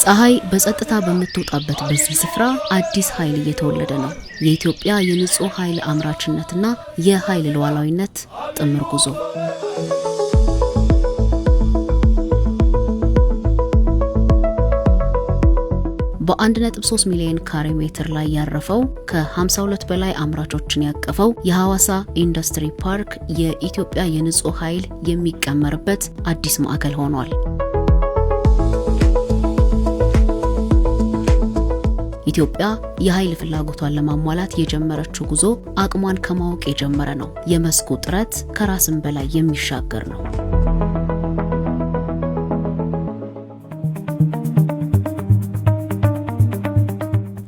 ፀሐይ በጸጥታ በምትወጣበት በዚህ ስፍራ አዲስ ኃይል እየተወለደ ነው። የኢትዮጵያ የንጹህ ኃይል አምራችነትና የኃይል ሉዓላዊነት ጥምር ጉዞ። በ1.3 ሚሊዮን ካሬ ሜትር ላይ ያረፈው ከ52 በላይ አምራቾችን ያቀፈው የሐዋሳ ኢንዱስትሪ ፓርክ የኢትዮጵያ የንጹህ ኃይል የሚቀመርበት አዲስ ማዕከል ሆኗል። ኢትዮጵያ የኃይል ፍላጎቷን ለማሟላት የጀመረችው ጉዞ አቅሟን ከማወቅ የጀመረ ነው። የመስኩ ጥረት ከራስም በላይ የሚሻገር ነው።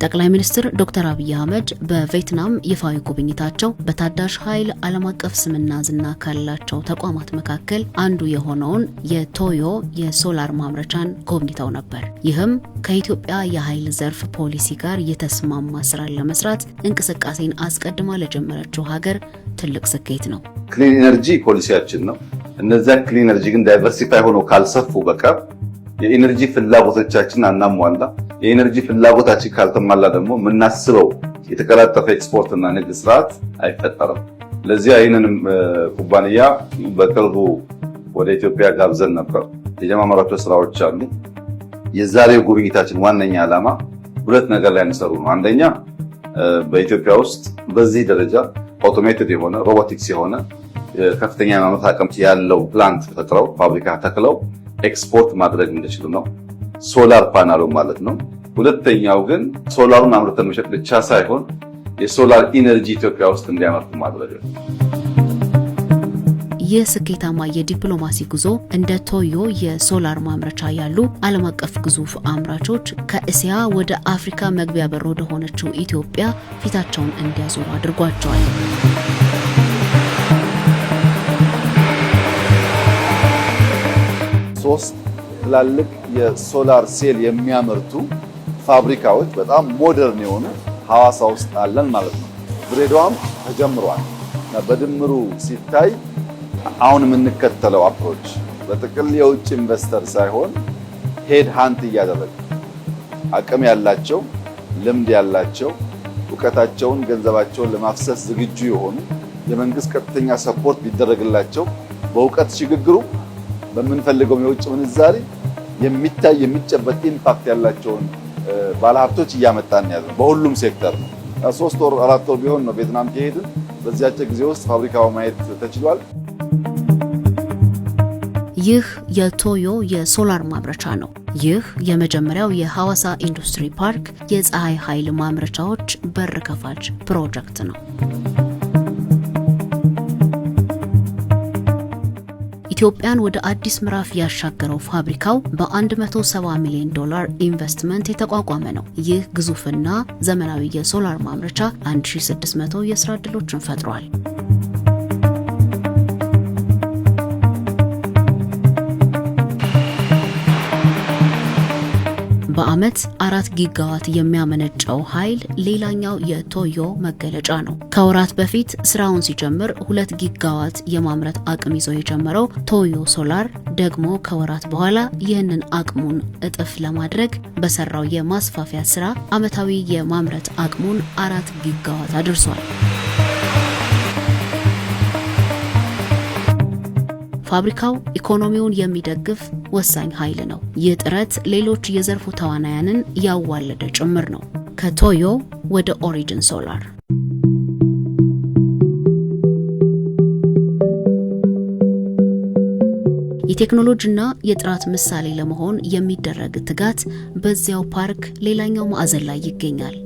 ጠቅላይ ሚኒስትር ዶክተር አብይ አህመድ በቪየትናም ይፋዊ ጉብኝታቸው በታዳሽ ኃይል ዓለም አቀፍ ስምና ዝና ካላቸው ተቋማት መካከል አንዱ የሆነውን የቶዮ የሶላር ማምረቻን ጎብኝተው ነበር። ይህም ከኢትዮጵያ የኃይል ዘርፍ ፖሊሲ ጋር የተስማማ ስራን ለመስራት እንቅስቃሴን አስቀድማ ለጀመረችው ሀገር ትልቅ ስኬት ነው። ክሊን ኤነርጂ ፖሊሲያችን ነው። እነዚያ ክሊን ኤነርጂ ግን ዳይቨርሲፋይ ሆኖ ካልሰፉ በቀር የኤነርጂ ፍላጎቶቻችን አናሟላ። የኤነርጂ ፍላጎታችን ካልተሟላ ደግሞ የምናስበው የተቀላጠፈ ኤክስፖርት እና ንግድ ስርዓት አይፈጠርም። ለዚህ አይነንም ኩባንያ በቅርቡ ወደ ኢትዮጵያ ጋብዘን ነበር። የጀማመራቸው ስራዎች አሉ። የዛሬው ጉብኝታችን ዋነኛ ዓላማ ሁለት ነገር ላይ እንሰሩ ነው። አንደኛ በኢትዮጵያ ውስጥ በዚህ ደረጃ አውቶሜትድ የሆነ ሮቦቲክስ የሆነ ከፍተኛ ማምረት አቅም ያለው ፕላንት ፈጥረው ፋብሪካ ተክለው ኤክስፖርት ማድረግ እንችል ነው። ሶላር ፓናሉ ማለት ነው። ሁለተኛው ግን ሶላሩን አምርተን መሸጥ ብቻ ሳይሆን የሶላር ኢነርጂ ኢትዮጵያ ውስጥ እንዲያመርቱ ማድረግ ነው። የስኬታማ የዲፕሎማሲ ጉዞ እንደ ቶዮ የሶላር ማምረቻ ያሉ ዓለም አቀፍ ግዙፍ አምራቾች ከእስያ ወደ አፍሪካ መግቢያ በር ወደ ሆነችው ኢትዮጵያ ፊታቸውን እንዲያዞሩ አድርጓቸዋል። ሶስት ትላልቅ የሶላር ሴል የሚያመርቱ ፋብሪካዎች በጣም ሞደርን የሆኑ ሐዋሳ ውስጥ አለን ማለት ነው። ድሬዳዋም ተጀምሯል። በድምሩ ሲታይ አሁን የምንከተለው አፕሮች በጥቅል የውጭ ኢንቨስተር ሳይሆን ሄድ ሃንት እያደረገ አቅም ያላቸው ልምድ ያላቸው ዕውቀታቸውን ገንዘባቸውን ለማፍሰስ ዝግጁ የሆኑ የመንግስት ቀጥተኛ ሰፖርት ቢደረግላቸው በእውቀት ሽግግሩ በምንፈልገው የውጭ ምንዛሪ የሚታይ የሚጨበጥ ኢምፓክት ያላቸውን ባለሀብቶች እያመጣን ያለው በሁሉም ሴክተር ነው። 3 ወር 4 ወር ቢሆን ነው ቪየትናም ከሄድን በዚያች ጊዜ ውስጥ ፋብሪካው ማየት ተችሏል። ይህ የቶዮ የሶላር ማምረቻ ነው። ይህ የመጀመሪያው የሐዋሳ ኢንዱስትሪ ፓርክ የፀሐይ ኃይል ማምረቻዎች በር ከፋች ፕሮጀክት ነው። ኢትዮጵያን ወደ አዲስ ምዕራፍ ያሻገረው ፋብሪካው በ170 ሚሊዮን ዶላር ኢንቨስትመንት የተቋቋመ ነው። ይህ ግዙፍና ዘመናዊ የሶላር ማምረቻ 1600 የሥራ ዕድሎችን ፈጥሯል። በአመት 4 ጊጋዋት የሚያመነጨው ኃይል ሌላኛው የቶዮ መገለጫ ነው። ከወራት በፊት ስራውን ሲጀምር 2 ጊጋዋት የማምረት አቅም ይዞ የጀመረው ቶዮ ሶላር ደግሞ ከወራት በኋላ ይህንን አቅሙን እጥፍ ለማድረግ በሰራው የማስፋፊያ ስራ አመታዊ የማምረት አቅሙን 4 ጊጋዋት አድርሷል። ፋብሪካው ኢኮኖሚውን የሚደግፍ ወሳኝ ኃይል ነው። ይህ ጥረት ሌሎች የዘርፉ ተዋናያንን ያዋለደ ጭምር ነው። ከቶዮ ወደ ኦሪጅን ሶላር የቴክኖሎጂና የጥራት ምሳሌ ለመሆን የሚደረግ ትጋት በዚያው ፓርክ ሌላኛው ማዕዘን ላይ ይገኛል።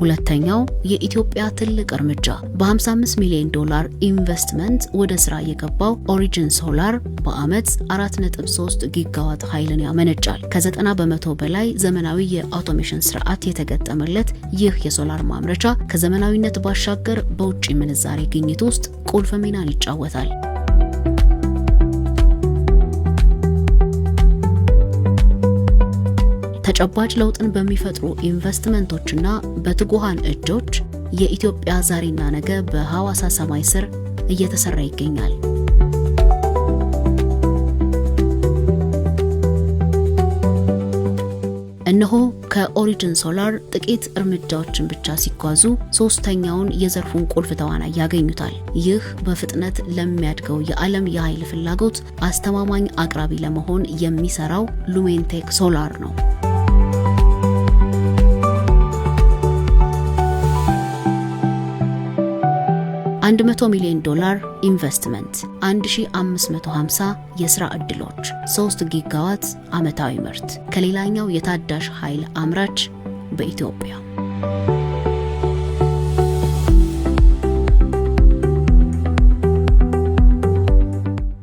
ሁለተኛው የኢትዮጵያ ትልቅ እርምጃ በ55 ሚሊዮን ዶላር ኢንቨስትመንት ወደ ስራ የገባው ኦሪጅን ሶላር በአመት 4.3 ጊጋዋት ኃይልን ያመነጫል። ከ90 በመቶ በላይ ዘመናዊ የአውቶሜሽን ስርዓት የተገጠመለት ይህ የሶላር ማምረቻ ከዘመናዊነት ባሻገር በውጭ ምንዛሬ ግኝት ውስጥ ቁልፍ ሚናን ይጫወታል። ተጨባጭ ለውጥን በሚፈጥሩ ኢንቨስትመንቶችና በትጉሃን እጆች የኢትዮጵያ ዛሬና ነገ በሐዋሳ ሰማይ ስር እየተሰራ ይገኛል። እነሆ ከኦሪጅን ሶላር ጥቂት እርምጃዎችን ብቻ ሲጓዙ ሶስተኛውን የዘርፉን ቁልፍ ተዋናይ ያገኙታል። ይህ በፍጥነት ለሚያድገው የዓለም የኃይል ፍላጎት አስተማማኝ አቅራቢ ለመሆን የሚሰራው ሉሜንቴክ ሶላር ነው። $100 ሚሊዮን ኢንቨስትመንት፣ 1550 የሥራ ዕድሎች፣ 3 ጊጋዋት ዓመታዊ ምርት ከሌላኛው የታዳሽ ኃይል አምራች በኢትዮጵያ።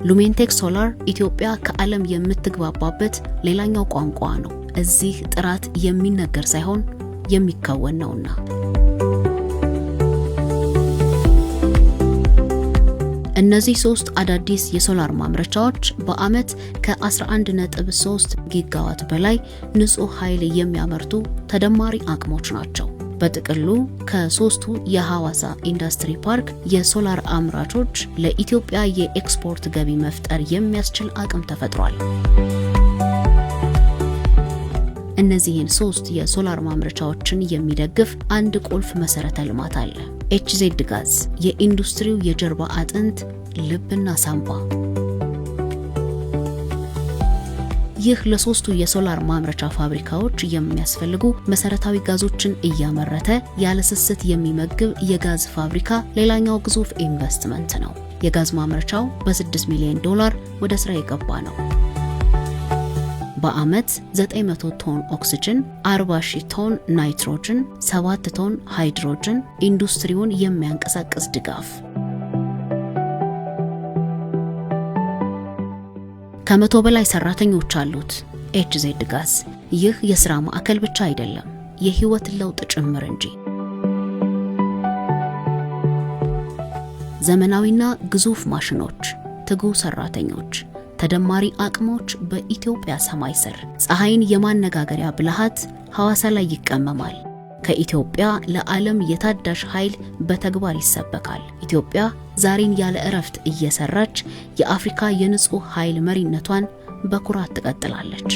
ሉሜንቴክ ሶላር ኢትዮጵያ ከዓለም የምትግባባበት ሌላኛው ቋንቋ ነው። እዚህ ጥራት የሚነገር ሳይሆን የሚከወን ነውና። እነዚህ 3 አዳዲስ የሶላር ማምረቻዎች በአመት ከ11.3 ጊጋዋት በላይ ንጹህ ኃይል የሚያመርቱ ተደማሪ አቅሞች ናቸው። በጥቅሉ ከ3ቱ የሐዋሳ ኢንዱስትሪ ፓርክ የሶላር አምራቾች ለኢትዮጵያ የኤክስፖርት ገቢ መፍጠር የሚያስችል አቅም ተፈጥሯል። እነዚህን 3 የሶላር ማምረቻዎችን የሚደግፍ አንድ ቁልፍ መሰረተ ልማት አለ። ኤችዜድ ጋዝ፣ የኢንዱስትሪው የጀርባ አጥንት፣ ልብና ሳምባ። ይህ ለ3ቱ የሶላር ማምረቻ ፋብሪካዎች የሚያስፈልጉ መሰረታዊ ጋዞችን እያመረተ ያለ ስስት የሚመግብ የጋዝ ፋብሪካ ሌላኛው ግዙፍ ኢንቨስትመንት ነው። የጋዝ ማምረቻው በ$6 ሚሊዮን ወደ ስራ የገባ ነው። በአመት 900 ቶን ኦክሲጅን፣ 40,000 ቶን ናይትሮጅን፣ 7 ቶን ሃይድሮጅን ኢንዱስትሪውን የሚያንቀሳቅስ ድጋፍ። ከ100 በላይ ሰራተኞች አሉት ኤችዜድ ጋዝ። ይህ የሥራ ማዕከል ብቻ አይደለም፣ የህይወት ለውጥ ጭምር እንጂ። ዘመናዊና ግዙፍ ማሽኖች፣ ትጉህ ሰራተኞች፣ ተደማሪ አቅሞች በኢትዮጵያ ሰማይ ስር። ፀሐይን የማነጋገሪያ ብልሃት ሐዋሳ ላይ ይቀመማል። ከኢትዮጵያ ለዓለም የታዳሽ ኃይል በተግባር ይሰበካል። ኢትዮጵያ ዛሬን ያለ እረፍት እየሰራች የአፍሪካ የንጹህ ኃይል መሪነቷን በኩራት ትቀጥላለች።